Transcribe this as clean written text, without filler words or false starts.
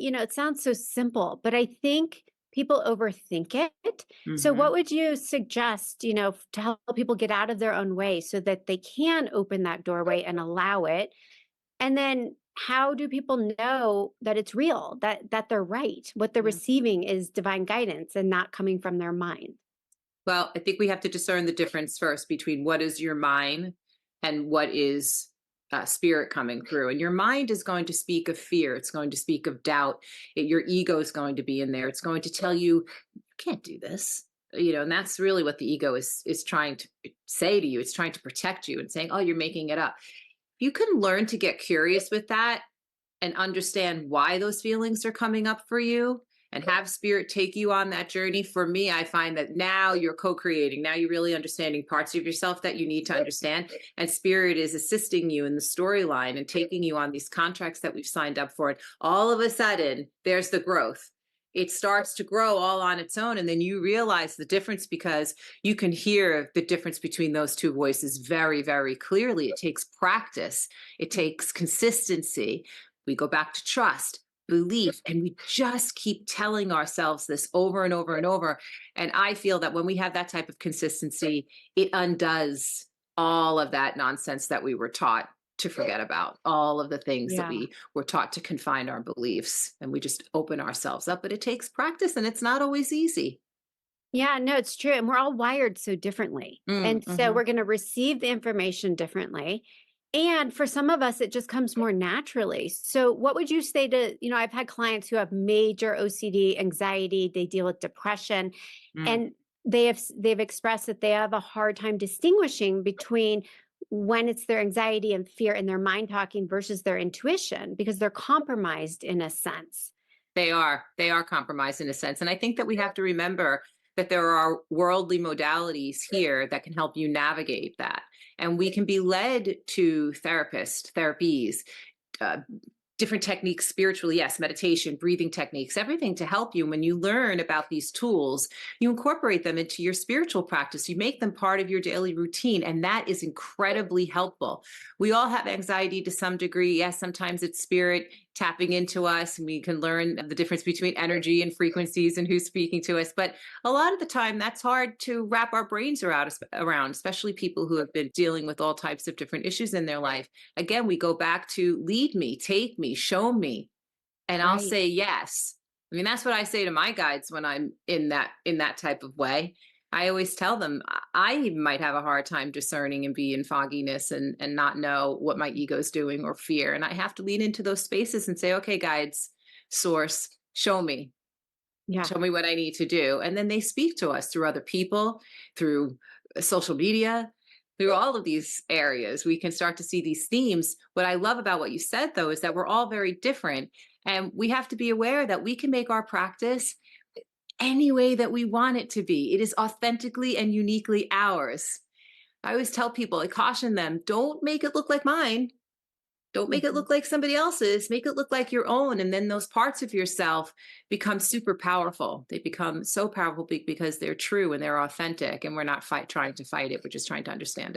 It sounds so simple, but I think people overthink it. So, Hmm. what would you suggest, to help people get out of their own way so that they can open that doorway and allow it? And then, how do people know that it's real, that they're right, what they're Yeah. receiving is divine guidance and not coming from their mind? Well, I think we have to discern the difference first between what is your mind and what is spirit coming through. And your mind is going to speak of fear. It's going to speak of doubt. Your ego is going to be in there. It's going to tell you, you can't do this. And that's really what the ego is trying to say to you. It's trying to protect you and saying, "Oh, you're making it up." You can learn to get curious with that and understand why those feelings are coming up for you and have spirit take you on that journey. For me, I find that now you're co-creating. Now you're really understanding parts of yourself that you need to understand. And spirit is assisting you in the storyline and taking you on these contracts that we've signed up for. And all of a sudden, there's the growth. It starts to grow all on its own. And then you realize the difference because you can hear the difference between those two voices very, very clearly. It takes practice, it takes consistency. We go back to trust, belief, and we just keep telling ourselves this over and over and over. And I feel that when we have that type of consistency, it undoes all of that nonsense that we were taught to forget about, all of the things that Yeah. we were taught to confine our beliefs, and we just open ourselves up. But it takes practice and it's not always easy. Yeah, no, it's true. And we're all wired so differently. And so Mhm. we're going to receive the information differently. And for some of us, it just comes more naturally. So, what would you say to, I've had clients who have major OCD, anxiety, they deal with depression, Mm. and they've expressed that they have a hard time distinguishing between when it's their anxiety and fear and their mind talking versus their intuition because they're compromised in a sense. They are compromised in a sense. And I think that we have to remember that there are worldly modalities here that can help you navigate that. And we can be led to therapies, uh, different techniques spiritually, yes, meditation, breathing techniques, everything to help you. When you learn about these tools, you incorporate them into your spiritual practice. You make them part of your daily routine, and that is incredibly helpful. We all have anxiety to some degree. Yes, sometimes it's spirit tapping into us, and we can learn the difference between energy and frequencies and who's speaking to us. But a lot of the time, that's hard to wrap our brains around, especially people who have been dealing with all types of different issues in their life. Again, we go back to lead me, take me, show me, and I'll Right. say yes. I mean, that's what I say to my guides when I'm in that type of way. I always tell them I might have a hard time discerning and be in fogginess and not know what my ego's doing or fear. And I have to lean into those spaces and say, okay, guides, source, Yeah. show me what I need to do. And then they speak to us through other people, through social media, through all of these areas. We can start to see these themes. What I love about what you said, though, is that we're all very different. And we have to be aware that we can make our practice any way that we want it to be. It is authentically and uniquely ours. I always tell people, I caution them, don't make it look like mine. Don't make it Mhm. look like somebody else's. Make it look like your own. And then those parts of yourself become super powerful. They become so powerful because they're true and they're authentic. And we're not trying to fight it. We're just trying to understand it.